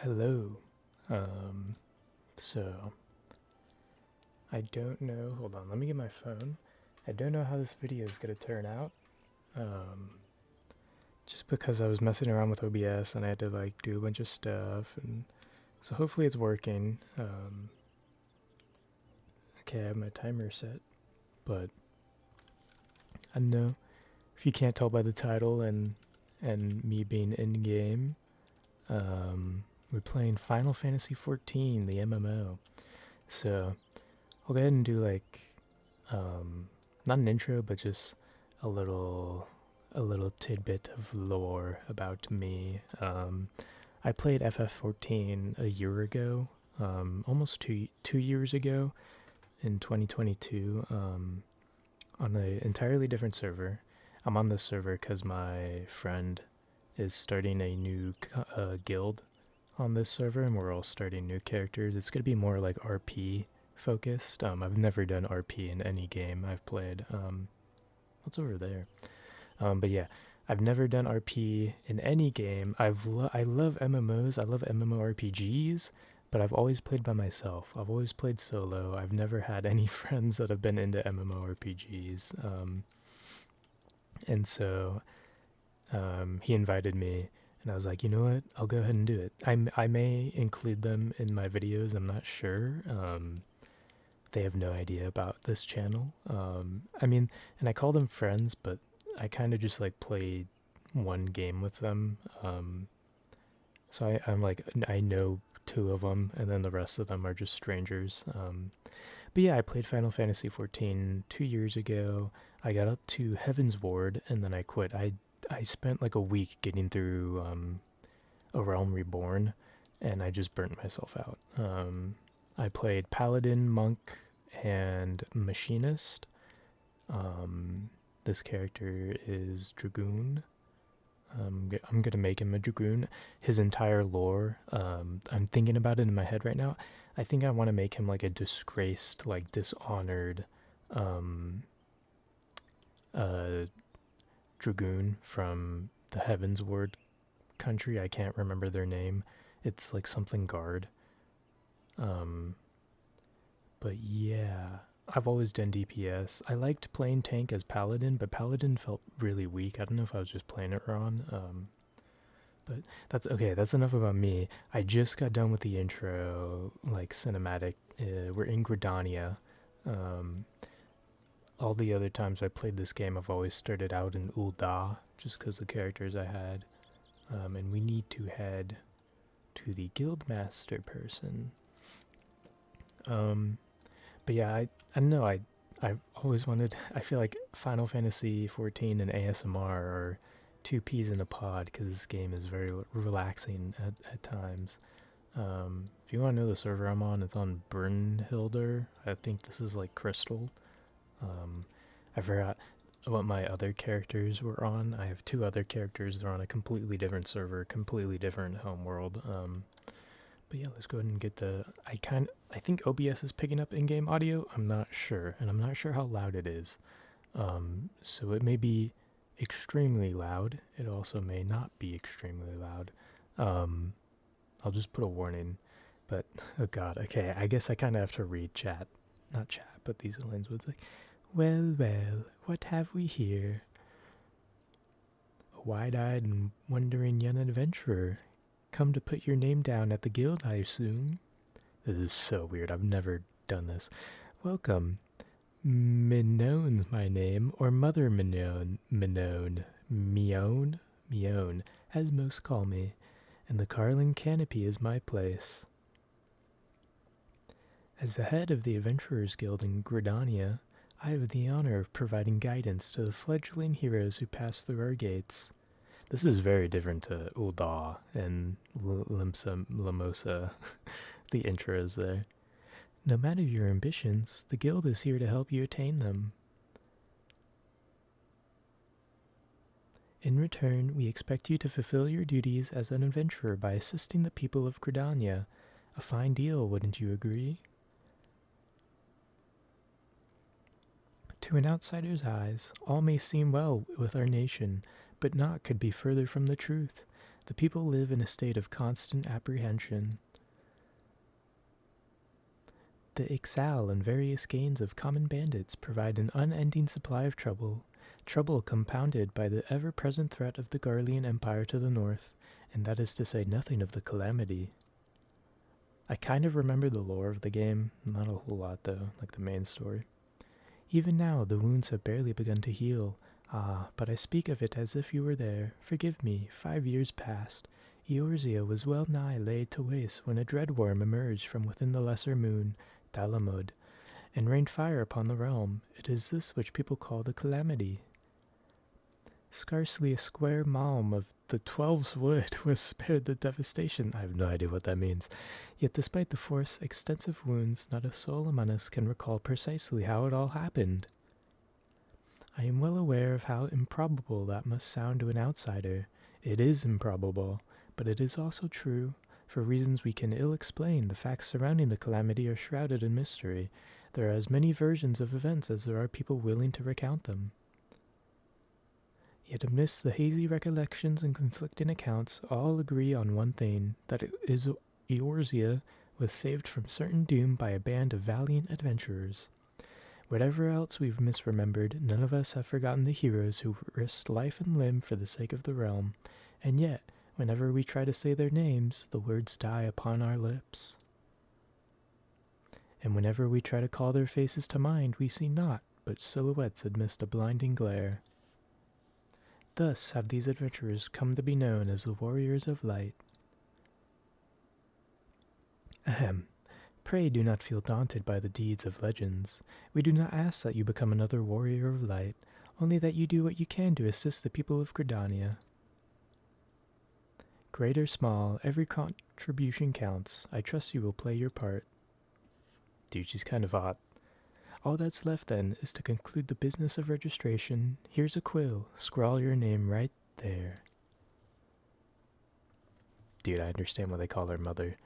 Hello. Um, so I don't know. Hold on, let me get my phone. I don't know how this video is gonna turn out. Um, just because I was messing around with OBS and I had to like do a bunch of stuff, and so hopefully it's working. Okay, I have my timer set, but I don't know if you can't tell by the title and me being in game. We're playing Final Fantasy XIV, the MMO. So I'll go ahead and do like not an intro, but just a little a little tidbit of lore about me. I played FF14 a year ago, almost two years ago in 2022, on an entirely different server. I'm on this server because my friend is starting a new guild on this server, and we're all starting new characters. It's gonna be more like RP focused. I've never done RP in any game I've played. What's over there? But yeah, I've never done RP in any game. I love MMOs. I love MMORPGs, but I've always played by myself. I've always played solo. I've never had any friends that have been into MMORPGs. And so he invited me, and I was like, you know what? I'll go ahead and do it. I may include them in my videos. I'm not sure. They have no idea about this channel. I mean, and I call them friends, but I kind of just like played one game with them. So I'm like, I know two of them, and then the rest of them are just strangers. But yeah, I played Final Fantasy XIV 2 years ago. I got up to Heaven's Ward, and then I quit. I spent like a week getting through A Realm Reborn, and I just burnt myself out. I played Paladin, Monk, and Machinist. This character is Dragoon. I'm gonna make him a Dragoon. His entire lore, I'm thinking about it in my head right now. I think I want to make him like a disgraced, like dishonored um, uh, Dragoon from the Heaven's Ward country. I can't remember their name. It's like something guard. Um, but yeah, I've always done DPS. I liked playing tank as Paladin, but Paladin felt really weak. I don't know if I was just playing it wrong. But that's okay. That's enough about me. I just got done with the intro, like cinematic. We're in Gridania. Um, all the other times I played this game, I've always started out in Ul'dah, just because the characters I had. And we need to head to the guildmaster person. But yeah, I don't know. I've always wanted. I feel like Final Fantasy 14 and ASMR are two peas in a pod because this game is very relaxing at times. If you want to know the server I'm on, it's on Brynhildr. I think this is like Crystal. I forgot what my other characters were on. I have two other characters. They're on a completely different server, completely different homeworld. But yeah, let's go ahead and get the. I think OBS is picking up in-game audio. I'm not sure, and I'm not sure how loud it is. So it may be extremely loud. It also may not be extremely loud. Um, I'll just put a warning. But oh god, okay. I guess I kind of have to read chat, not chat, but these lines. It's like, well, well, what have we here? A wide-eyed and wondering young adventurer. Come to put your name down at the guild, I assume. This is so weird. I've never done this. Welcome. Minone's my name, or Mother Minone. Mione, as most call me. And the Carling Canopy is my place. As the head of the Adventurers Guild in Gridania, I have the honor of providing guidance to the fledgling heroes who pass through our gates. This is very different to Ul'dah and Lamosa, the intros there. No matter your ambitions, the guild is here to help you attain them. In return, we expect you to fulfill your duties as an adventurer by assisting the people of Gridania. A fine deal, wouldn't you agree? To an outsider's eyes, all may seem well with our nation, but naught could be further from the truth. The people live in a state of constant apprehension. The Ixal and various gangs of common bandits provide an unending supply of trouble, trouble compounded by the ever-present threat of the Garlean Empire to the north, and that is to say nothing of the Calamity. I kind of remember the lore of the game, not a whole lot though, like the main story. Even now the wounds have barely begun to heal. Ah, but I speak of it as if you were there. Forgive me, 5 years passed. Eorzea was well nigh laid to waste when a dreadworm emerged from within the lesser moon, Dalamud, and rained fire upon the realm. It is this which people call the Calamity. Scarcely a square malm of the 12's wood was spared the devastation. I have no idea what that means. Yet despite the forest's extensive wounds, not a soul among us can recall precisely how it all happened. I am well aware of how improbable that must sound to an outsider. It is improbable, but it is also true. For reasons we can ill explain, the facts surrounding the Calamity are shrouded in mystery. There are as many versions of events as there are people willing to recount them. Yet amidst the hazy recollections and conflicting accounts, all agree on one thing, that Eorzea was saved from certain doom by a band of valiant adventurers. Whatever else we've misremembered, none of us have forgotten the heroes who risked life and limb for the sake of the realm, and yet, whenever we try to say their names, the words die upon our lips. And whenever we try to call their faces to mind, we see naught but silhouettes amidst a blinding glare. Thus have these adventurers come to be known as the Warriors of Light. Ahem. Pray do not feel daunted by the deeds of legends. We do not ask that you become another Warrior of Light, only that you do what you can to assist the people of Gridania. Great or small, every contribution counts. I trust you will play your part. Dude, she's kind of hot. All that's left then is to conclude the business of registration. Here's a quill. Scrawl your name right there. Dude, I understand why they call her mother.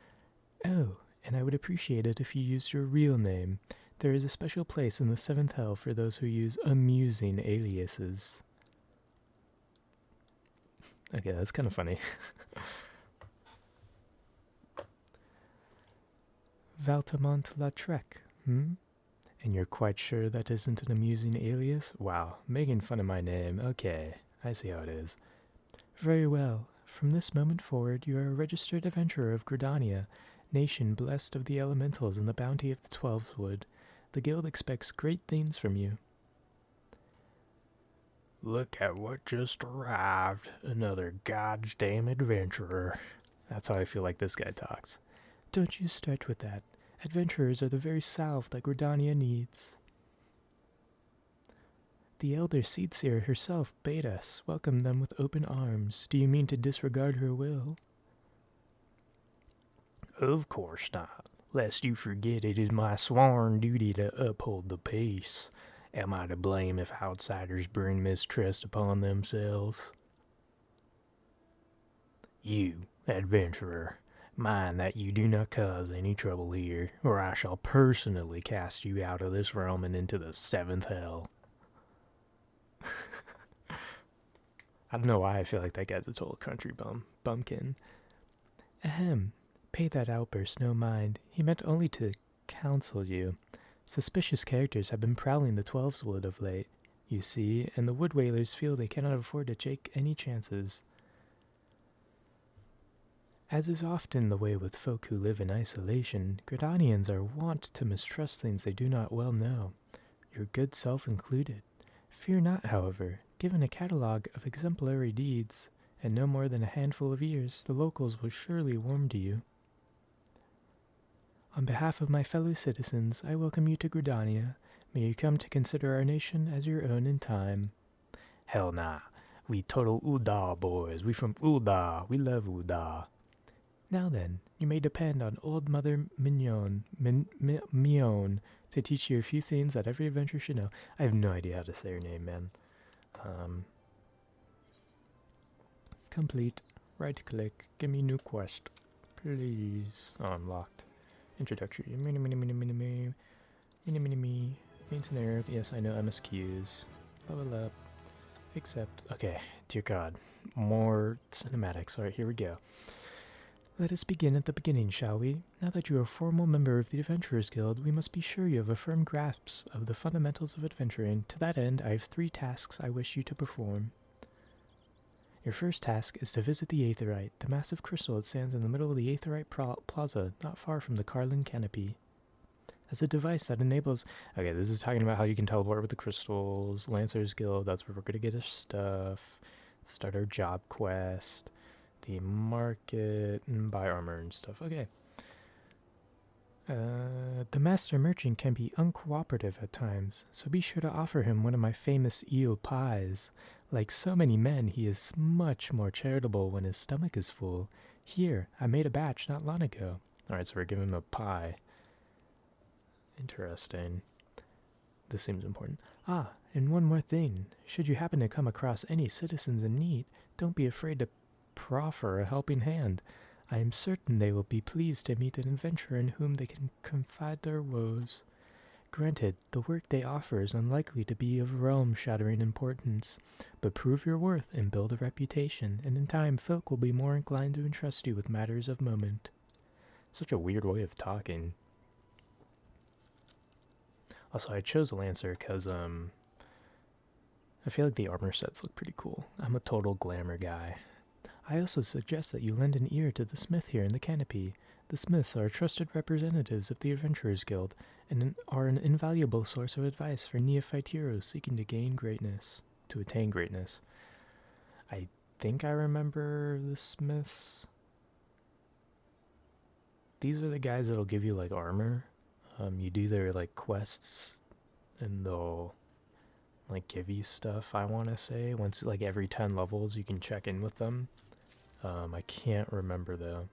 Oh, and I would appreciate it if you used your real name. There is a special place in the 7th Hell for those who use amusing aliases. Okay, that's kind of funny. Valtamont-Lautrec, And you're quite sure that isn't an amusing alias? Wow, making fun of my name. Okay, I see how it is. Very well. From this moment forward, you are a registered adventurer of Gridania, nation blessed of the elementals and the bounty of the Twelves Wood. The guild expects great things from you. Look at what just arrived. Another goddamn adventurer. That's how I feel like this guy talks. Don't you start with that. Adventurers are the very salve that Gridania needs. The elder Seedseer herself bade us welcome them with open arms. Do you mean to disregard her will? Of course not. Lest you forget it is my sworn duty to uphold the peace. Am I to blame if outsiders bring mistrust upon themselves? You, adventurer, mind that you do not cause any trouble here, or I shall personally cast you out of this realm and into the 7th Hell. I don't know why I feel like that guy's a total country bumpkin. Ahem. Pay that outburst no mind. He meant only to counsel you. Suspicious characters have been prowling the Twelves Wood of late, you see, and the Wood Whalers feel they cannot afford to take any chances. As is often the way with folk who live in isolation, Gridanians are wont to mistrust things they do not well know, your good self included. Fear not, however. Given a catalogue of exemplary deeds, and no more than a handful of years, the locals will surely warm to you. On behalf of my fellow citizens, I welcome you to Gridania. May you come to consider our nation as your own in time. Hell nah. We total Ul'dah boys. We from Ul'dah. We love Ul'dah. Now then, you may depend on old Mother Mignonne to teach you a few things that every adventurer should know. I have no idea how to say her name, man. Complete. Right click. Give me new quest. Please. Oh, unlocked. Introductory. Mini. Main scenario. Yes, I know MSQs. Level up. Except, okay, dear God, more cinematics. Alright, here we go. Let us begin at the beginning, shall we? Now that you are a formal member of the Adventurers Guild, we must be sure you have a firm grasp of the fundamentals of adventuring. To that end, I have 3 tasks I wish you to perform. Your first task is to visit the Aetherite, the massive crystal that stands in the middle of the Aetherite Plaza, not far from the Carlin Canopy. As a device that enables... Okay, this is talking about how you can teleport with the crystals, Lancer's Guild, that's where we're going to get our stuff, start our job quest, the market, and buy armor and stuff. Okay. The master merchant can be uncooperative at times, so be sure to offer him one of my famous eel pies. Like so many men, he is much more charitable when his stomach is full. Here, I made a batch not long ago. Alright, so we're giving him a pie. Interesting. This seems important. Ah, and one more thing. Should you happen to come across any citizens in need, don't be afraid to proffer a helping hand. I am certain they will be pleased to meet an adventurer in whom they can confide their woes. Granted, the work they offer is unlikely to be of realm-shattering importance, but prove your worth and build a reputation, and in time folk will be more inclined to entrust you with matters of moment. Such a weird way of talking. Also, I chose a Lancer because, I feel like the armor sets look pretty cool. I'm a total glamour guy. I also suggest that you lend an ear to the smith here in the canopy. The smiths are trusted representatives of the Adventurers Guild, and are an invaluable source of advice for neophyte heroes seeking to attain greatness. I think I remember the smiths. These are the guys that'll give you, like, armor. You do their, like, quests, and they'll, like, give you stuff, I want to say. Once, like, every 10 levels, you can check in with them. I can't remember, though.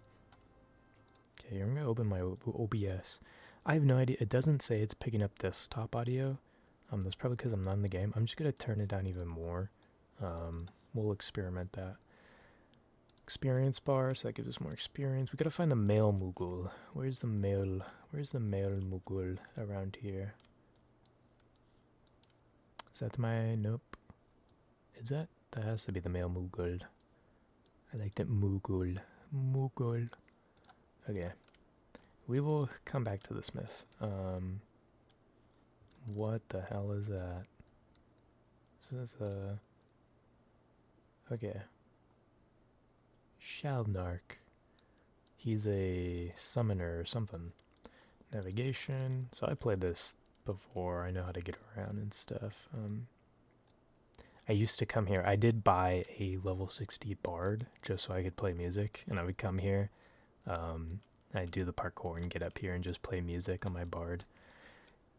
Okay, I'm going to open my OBS. I have no idea. It doesn't say it's picking up desktop audio. That's probably because I'm not in the game. I'm just going to turn it down even more. We'll experiment that. Experience bar, so that gives us more experience. We gotta find the male Moogle. Where's the male Moogle around here? Is that my... Nope. Is that? That has to be the male Moogle. I like that Moogle. Moogle. Okay. We will come back to the smith. What the hell is that? This is okay. Shalnark. He's a summoner or something. Navigation. So I played this before. I know how to get around and stuff. I used to come here. I did buy a level 60 bard just so I could play music, and I would come here. I'd do the parkour and get up here and just play music on my bard.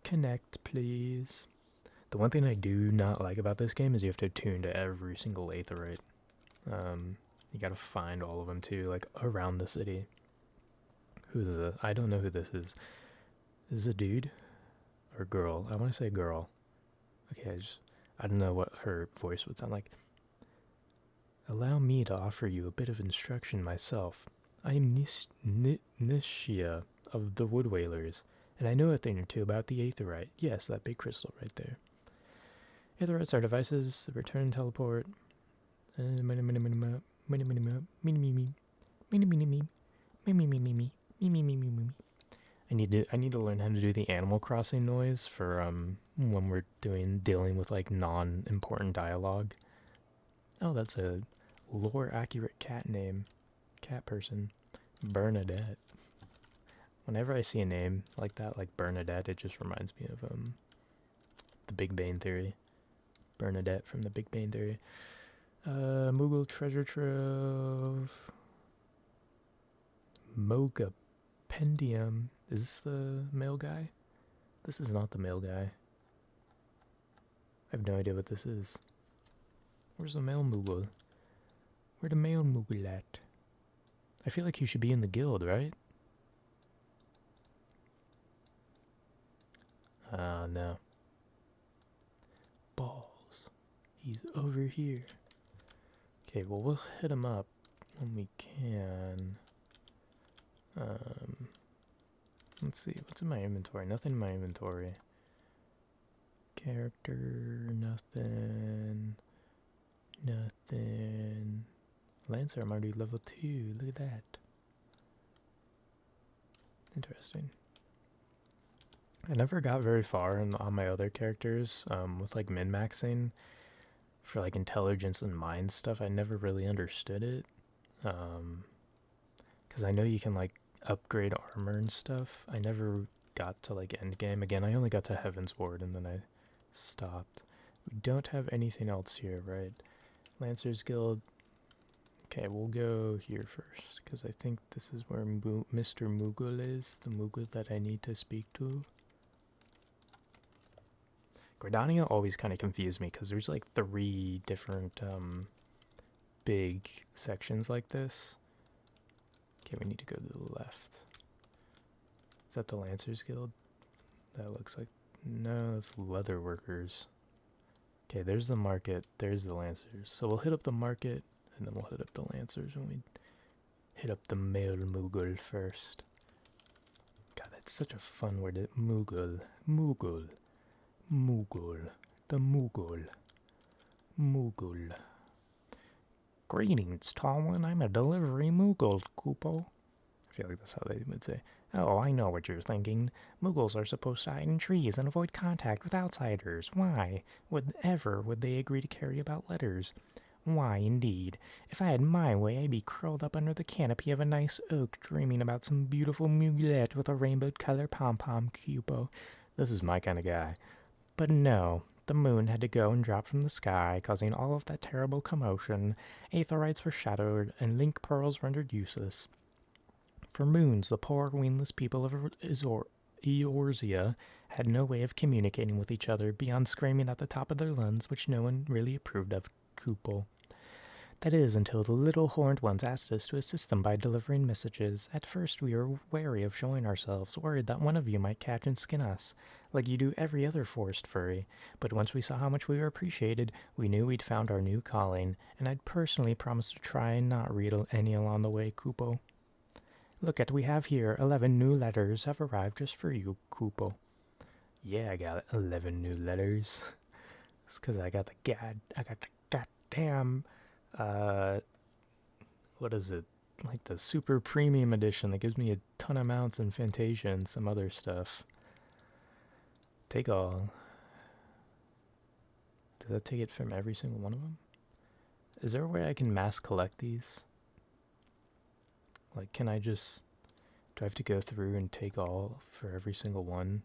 Connect, please. The one thing I do not like about this game is you have to attune to every single Aetherite. You gotta find all of them too, like around the city. Who's this? I don't know who this is. Is this a dude or girl? I want to say girl. Okay, I don't know what her voice would sound like. Allow me to offer you a bit of instruction myself. I am Nishia of the Wood Whalers, and I know a thing or two about the Aetherite. Yes, that big crystal right there. Aetherites are devices that return and teleport. I need to learn how to do the Animal Crossing noise for when we're dealing with like non-important dialogue. Oh, that's a lore accurate cat name. Cat person. Bernadette. Whenever I see a name like that, like Bernadette, it just reminds me of the Big Bang Theory. Bernadette from the Big Bang Theory. Moogle Treasure Trove. Mogapendium. Is this the male guy? This is not the male guy. I have no idea what this is. Where's the male Moogle? Where the male Moogle at? I feel like he should be in the guild, right? No. Balls. He's over here. Okay, well, we'll hit him up when we can. Let's see, what's in my inventory? Nothing in my inventory. Character, nothing. Nothing. Lancer, I'm already level 2. Look at that. Interesting. I never got very far on my other characters with like min-maxing for like intelligence and mind stuff. I never really understood it. Because I know you can like upgrade armor and stuff. I never got to like end game. Again, I only got to Heaven's Ward and then I stopped. We don't have anything else here, right? Lancer's Guild. Okay, we'll go here first because I think this is where Mr. Moogle is. The Moogle that I need to speak to. Gridania always kind of confused me because there's like 3 different big sections like this. Okay, we need to go to the left. Is that the Lancers Guild? That looks like... No, it's leather workers. Okay, there's the market. There's the Lancers. So we'll hit up the market, and then we'll hit up the Lancers when we hit up the male Moogle first. God, that's such a fun word. Moogle. Moogle. Moogle. The Moogle. Moogle. Greetings, tall one. I'm a delivery Moogle, Koopo. I feel like that's how they would say. Oh, I know what you're thinking. Moogles are supposed to hide in trees and avoid contact with outsiders. Why would they agree to carry about letters? Why, indeed. If I had my way, I'd be curled up under the canopy of a nice oak, dreaming about some beautiful Mooglet with a rainbow-color pom-pom, Koopo. This is my kind of guy. But no. The moon had to go and drop from the sky, causing all of that terrible commotion. Aetherites were shattered, and link pearls rendered useless. For moons, the poor, wingless people of Eorzea had no way of communicating with each other beyond screaming at the top of their lungs, which no one really approved of, Koopo. That is, until the little horned ones asked us to assist them by delivering messages. At first, we were wary of showing ourselves, worried that one of you might catch and skin us, like you do every other forest furry. But once we saw how much we were appreciated, we knew we'd found our new calling, and I'd personally promised to try and not read any along the way, Koopo. Look at we have here. 11 new letters have arrived just for you, Koopo. Yeah, I got 11 new letters. It's because I got the goddamn, what is it? Like the super premium edition that gives me a ton of mounts and Fantasia and some other stuff. Take all. Does that take it from every single one of them? Is there a way I can mass collect these? Like, can I just... Do I have to go through and take all for every single one?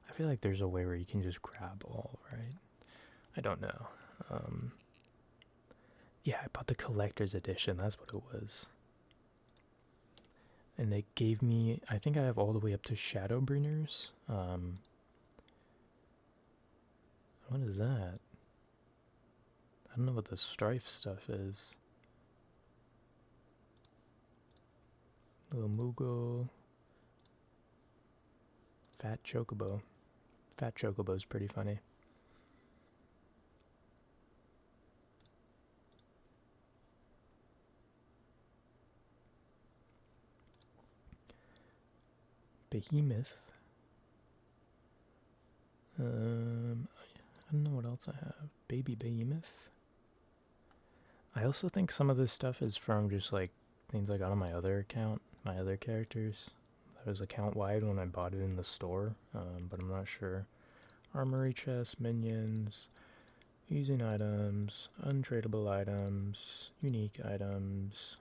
I feel like there's a way where you can just grab all, right? I don't know. Yeah, I bought the collector's edition. That's what it was. And they gave me... I think I have all the way up to Shadowbringers. What is that? I don't know what the Strife stuff is. Little Moogle. Fat Chocobo. Fat Chocobo's pretty funny. Behemoth. I don't know what else I have. Baby Behemoth. I also think some of this stuff is from just like things I got on my other account, my other characters. That was account wide when I bought it in the store, but I'm not sure. Armory chest, minions, using items, untradeable items, unique items.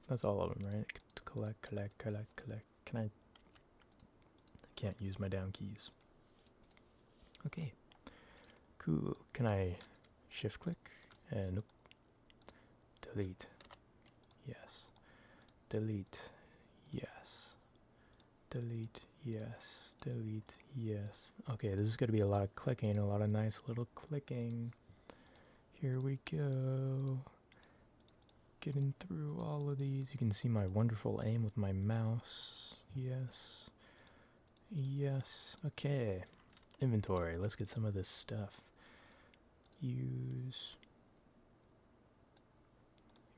That's all of them, right? Collect. Can I can't use my down keys. Okay. Cool. Can I shift click? And nope. Delete. Yes. Delete. Yes. Delete. Yes. Delete. Yes. Okay, this is going to be a lot of clicking, a lot of nice little clicking. Here we go. Getting through all of these. You can see my wonderful aim with my mouse. Yes. Yes. Okay. Inventory. Let's get some of this stuff. Use.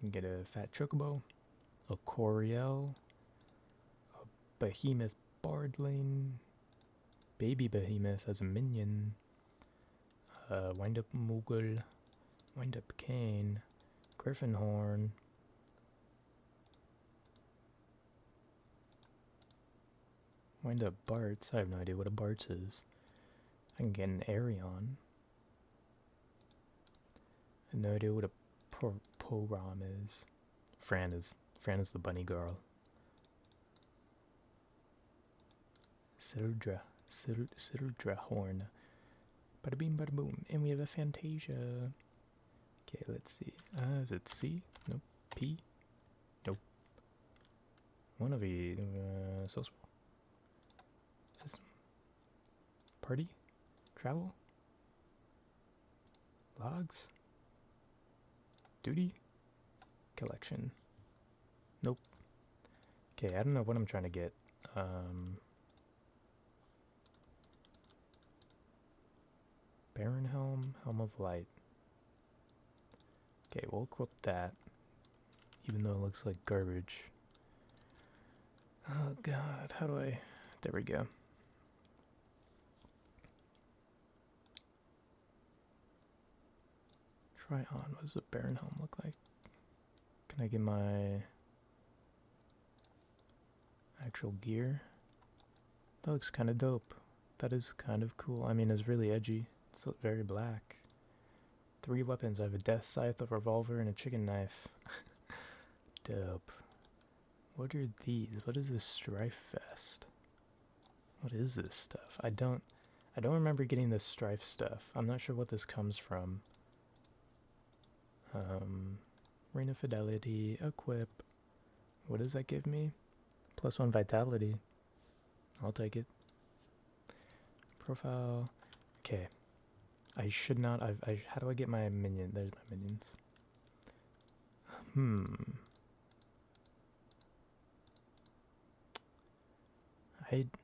You can get a Fat Chocobo, a Coriel, a Behemoth Bardling, Baby Behemoth as a minion, Wind Up Moogle, Wind Up Cane, Griffin Horn. Wind Up Barts. I have no idea what a Barts is. I can get an Arion. I have no idea what a Porom is. Fran is the bunny girl. Sildra Horn. Bada beam, bada boom. And we have a Fantasia. Okay, let's see. Is it C? Nope. P? Nope. One of you. Social? System? Party? Travel? Logs? Duty? Collection? Nope. Okay, I don't know what I'm trying to get. Baron Helm, Helm of Light. Okay, we'll equip that, even though it looks like garbage. Oh god, how do I... There we go. Try on. What does a Baron Helm look like? Can I get my actual gear? That looks kind of dope. That is kind of cool. I mean, it's really edgy. It's very black. 3 weapons. I have a death scythe, a revolver, and a chicken knife. Dope. What are these? What is this strife vest? What is this stuff? I don't remember getting this strife stuff. I'm not sure what this comes from. Ring of Fidelity, equip. What does that give me? +1 vitality. I'll take it. Profile. Okay. I should not. How do I get my minion? There's my minions.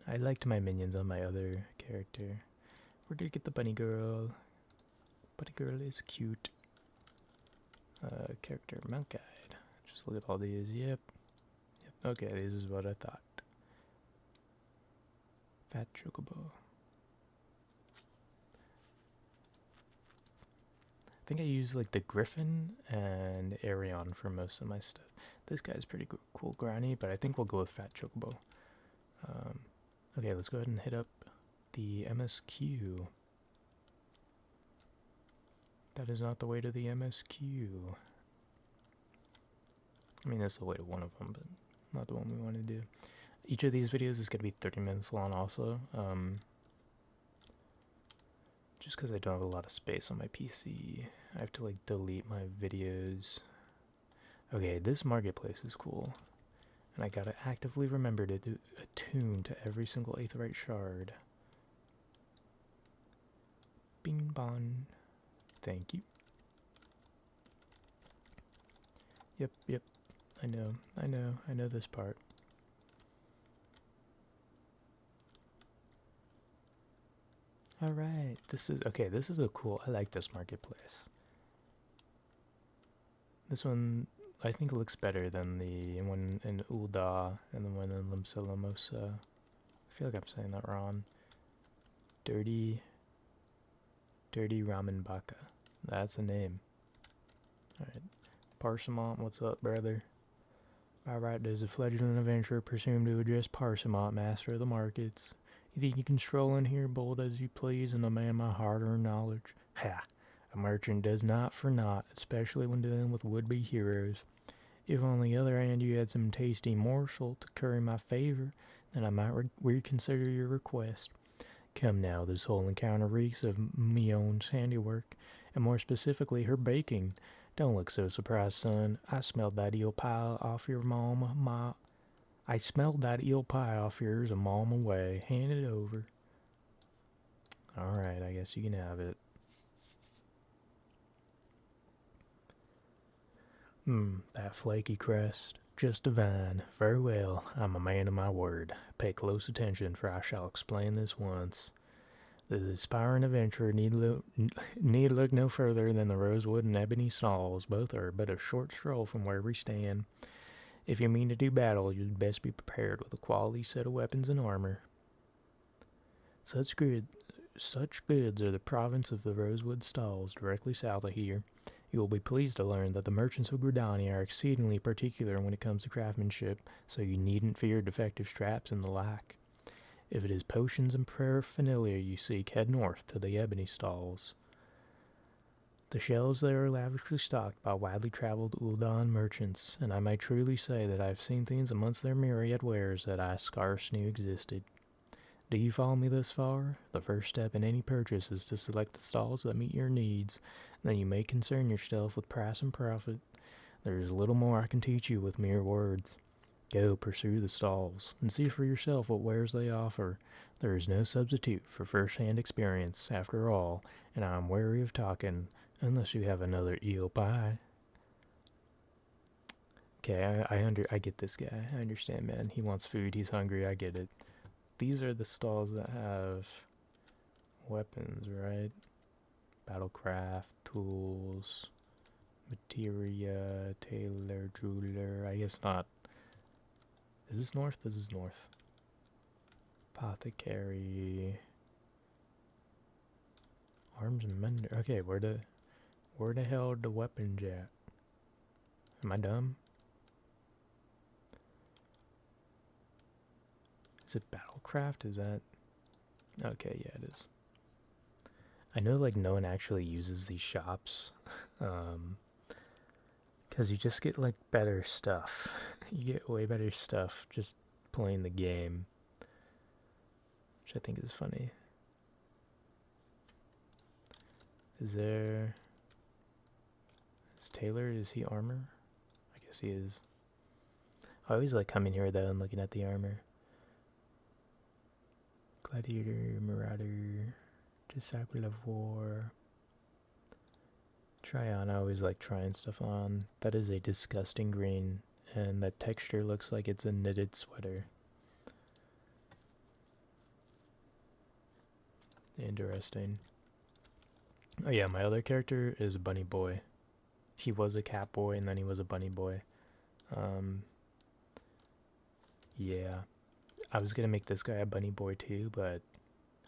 I liked my minions on my other character. Where did I get the bunny girl? Bunny girl is cute. Character mount guide. Just look at all these. Yep. Okay, this is what I thought. Fat chocobo. I think I use like the Griffin and Arion for most of my stuff. This guy's pretty cool, Granny, but I think we'll go with Fat Chocobo. Okay, let's go ahead and hit up the MSQ. That is not the way to the MSQ. I mean, that's the way to one of them, but not the one we want to do. Each of these videos is going to be 30 minutes long also. Just because I don't have a lot of space on my PC. I have to like delete my videos. Okay, this marketplace is cool. And I gotta actively remember to attune to every single aetheryte shard. Bing bong. Thank you. Yep. I know this part. Alright, this is a cool, I like this marketplace. This one, I think, looks better than the one in Ulda and the one in Limsa. I feel like I'm saying that wrong. Dirty Ramen Baka. That's a name. Alright. Parsimont, what's up, brother? Alright, there's a fledgling adventurer presumed to address Parsimont, master of the markets. You think you can stroll in here bold as you please and demand my hard-earned knowledge? Ha! A merchant does not for naught, especially when dealing with would-be heroes. If on the other hand you had some tasty morsel to curry my favor, then I might reconsider your request. Come now, this whole encounter reeks of Mion's handiwork, and more specifically her baking. Don't look so surprised, son. I smelled that eel pie off yours a mile away. Hand it over. Alright, I guess you can have it. That flaky crust. Just divine. Very well, I'm a man of my word. Pay close attention, for I shall explain this once. The aspiring adventurer need look no further than the rosewood and ebony stalls. Both are but a short stroll from where we stand. If you mean to do battle, you'd best be prepared with a quality set of weapons and armor. Such Such goods are the province of the Rosewood Stalls, directly south of here. You will be pleased to learn that the merchants of Gridani are exceedingly particular when it comes to craftsmanship, so you needn't fear defective straps and the like. If it is potions and paraphernalia you seek, head north to the Ebony Stalls. The shelves there are lavishly stocked by widely traveled Uldan merchants, and I may truly say that I have seen things amongst their myriad wares that I scarce knew existed. Do you follow me thus far? The first step in any purchase is to select the stalls that meet your needs. Then you may concern yourself with price and profit. There is little more I can teach you with mere words. Go pursue the stalls, and see for yourself what wares they offer. There is no substitute for first-hand experience, after all, and I am wary of talking, unless you have another eel pie. Okay, I get this guy. I understand, man. He wants food, he's hungry, I get it. These are the stalls that have weapons, right? Battlecraft, tools, materia, tailor, jeweler. I guess not. Is this north? This is north. Apothecary. Arms and mender. Okay, where the hell are the weapons at? Am I dumb? Is it Battlecraft? Is that... Okay, yeah, it is. I know, like, no one actually uses these shops. Because you just get, like, better stuff. You get way better stuff just playing the game. Which I think is funny. Is Taylor, is he armor? I guess he is. I always like coming here, though, and looking at the armor. Gladiator, Marauder, Disciple of War. Try on. I always like trying stuff on. That is a disgusting green, and that texture looks like it's a knitted sweater. Interesting. Oh yeah, my other character is a bunny boy. He was a cat boy, and then he was a bunny boy. Yeah. I was gonna make this guy a bunny boy too, but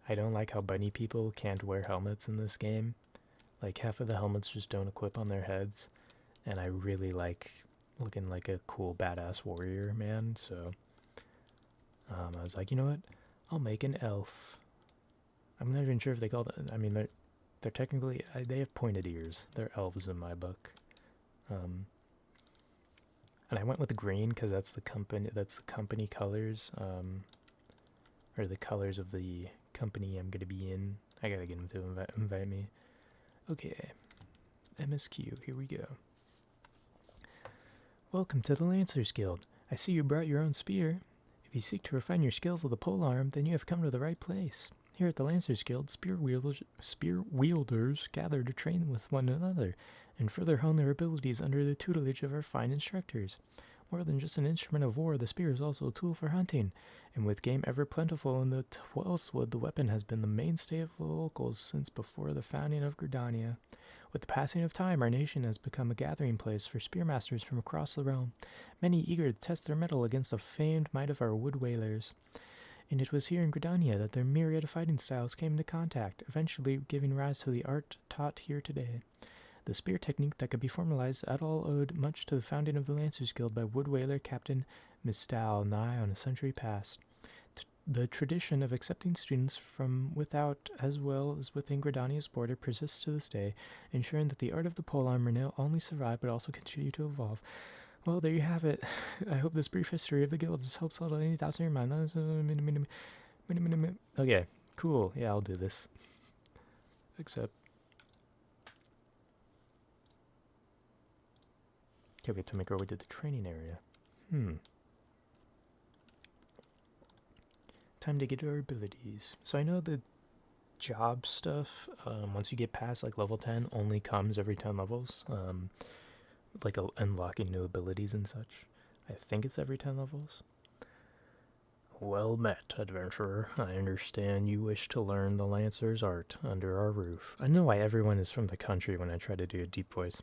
I don't like how bunny people can't wear helmets in this game. Like, half of the helmets just don't equip on their heads, and I really like looking like a cool badass warrior, man, so I was like, you know what? I'll make an elf. I'm not even sure if they call it... I mean, they're technically... they have pointed ears. They're elves in my book. And I went with green because that's the company colors, or the colors of the company I'm gonna be in. I gotta get him to invite me. Okay, MSQ, here we go. Welcome to the Lancers Guild. I see you brought your own spear. If you seek to refine your skills with a polearm, then you have come to the right place. Here at the Lancers Guild, spear wielders gather to train with one another and further hone their abilities under the tutelage of our fine instructors. More than just an instrument of war, the spear is also a tool for hunting, and with game ever plentiful in the Twelfthwood, the weapon has been the mainstay of the locals since before the founding of Gridania. With the passing of time, our nation has become a gathering place for spearmasters from across the realm, many eager to test their mettle against the famed might of our wood whalers. And it was here in Gridania that their myriad of fighting styles came into contact, eventually giving rise to the art taught here today. The spear technique that could be formalized at all owed much to the founding of the Lancers Guild by wood whaler Captain Mistal nigh on a century past. The tradition of accepting students from without as well as within Gridania's border persists to this day, ensuring that the art of the polearm may not only survive but also continue to evolve. Well, there you have it. I hope this brief history of the guild has helped settle any doubts in your mind. Okay, cool. Yeah, I'll do this. Except... okay, we have to make our way to the training area. Time to get our abilities. So I know the job stuff, once you get past like level 10, only comes every 10 levels. Like unlocking new abilities and such. I think it's every 10 levels. Well met, adventurer. I understand you wish to learn the Lancer's art under our roof. I know why everyone is from the country when I try to do a deep voice.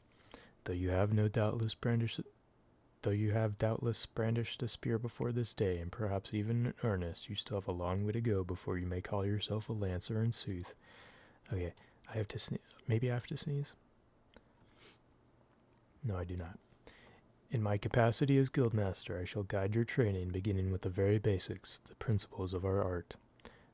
Though you have no doubtless brandished though you have doubtless brandished a spear before this day, and perhaps even in earnest, you still have a long way to go before you may call yourself a lancer in sooth. Okay, I have to sneeze. Maybe I have to sneeze? No, I do not. In my capacity as guildmaster, I shall guide your training, beginning with the very basics, the principles of our art.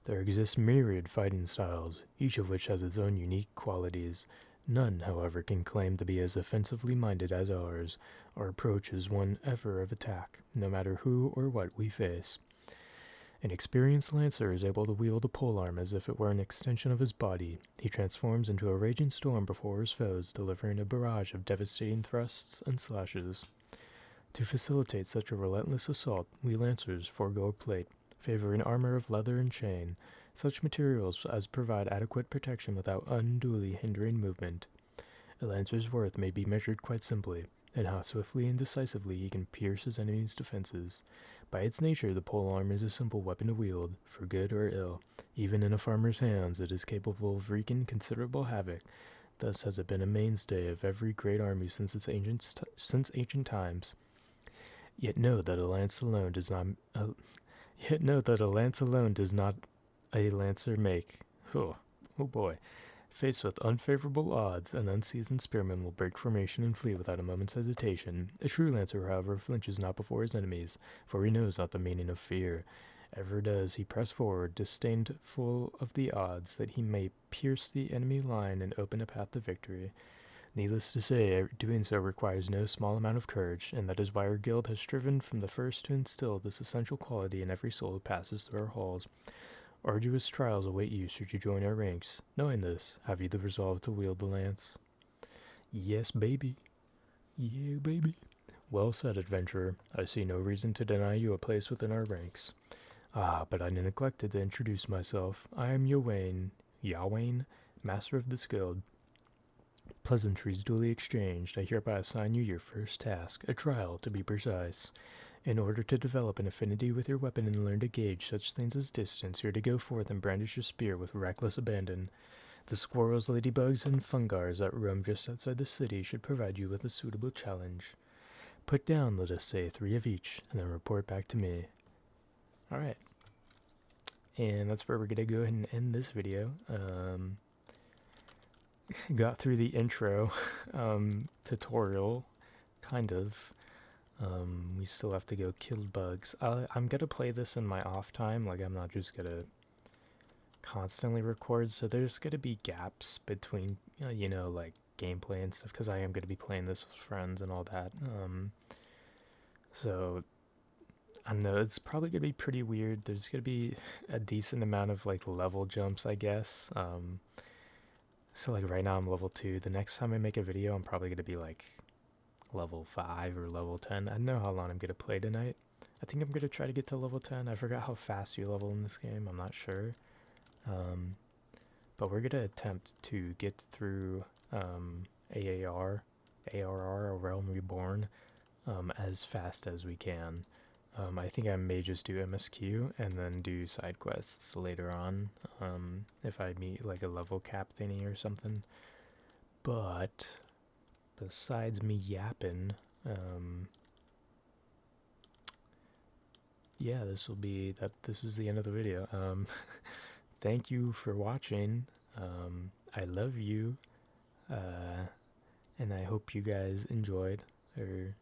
There exist myriad fighting styles, each of which has its own unique qualities. None, however, can claim to be as offensively minded as ours. Our approach is one ever of attack, no matter who or what we face. An experienced lancer is able to wield a polearm as if it were an extension of his body. He transforms into a raging storm before his foes, delivering a barrage of devastating thrusts and slashes. To facilitate such a relentless assault, we lancers forego plate, favoring armor of leather and chain, such materials as provide adequate protection without unduly hindering movement. A lancer's worth may be measured quite simply, in how swiftly and decisively he can pierce his enemy's defenses. By its nature, the polearm is a simple weapon to wield, for good or ill. Even in a farmer's hands, it is capable of wreaking considerable havoc. Thus has it been a mainstay of every great army since ancient times. Yet know that a lance alone does not. A lancer make. Oh boy. Faced with unfavorable odds, an unseasoned spearman will break formation and flee without a moment's hesitation. A true lancer, however, flinches not before his enemies, for he knows not the meaning of fear. Ever does he press forward, disdainful of the odds, that he may pierce the enemy line and open a path to victory. Needless to say, doing so requires no small amount of courage, and that is why our guild has striven from the first to instill this essential quality in every soul who passes through our halls. Arduous trials await you should you join our ranks. Knowing this, have you the resolve to wield the lance? Yes, baby. Yeah, baby. Well said, adventurer. I see no reason to deny you a place within our ranks. Ah, but I neglected to introduce myself. I am Yawain, master of this guild. Pleasantries duly exchanged, I hereby assign you your first task, a trial, to be precise. In order to develop an affinity with your weapon and learn to gauge such things as distance, you're to go forth and brandish your spear with reckless abandon. The squirrels, ladybugs, and fungars that roam just outside the city should provide you with a suitable challenge. Put down, let us say, 3 of each, and then report back to me. Alright. And that's where we're going to go ahead and end this video. Got through the intro tutorial, kind of. We still have to go kill bugs. I'm gonna play this in my off time, like I'm not just gonna constantly record, so there's gonna be gaps between, like gameplay and stuff, because I am gonna be playing this with friends and all that. So, I know it's probably gonna be pretty weird. There's gonna be a decent amount of like level jumps, I guess. So like right now I'm level 2. The next time I make a video, I'm probably gonna be like level 5 or level 10. I don't know how long I'm gonna play tonight. I think I'm gonna try to get to level 10. I forgot how fast you level in this game. I'm not sure. But we're gonna attempt to get through ARR, or Realm Reborn, as fast as we can. I think I may just do MSQ and then do side quests later on, if I meet like a level cap thingy or something. But besides me yapping, yeah, this is the end of the video. Thank you for watching. I love you, and I hope you guys enjoyed or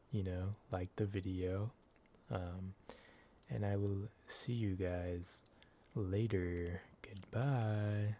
liked the video. And I will see you guys later. Goodbye.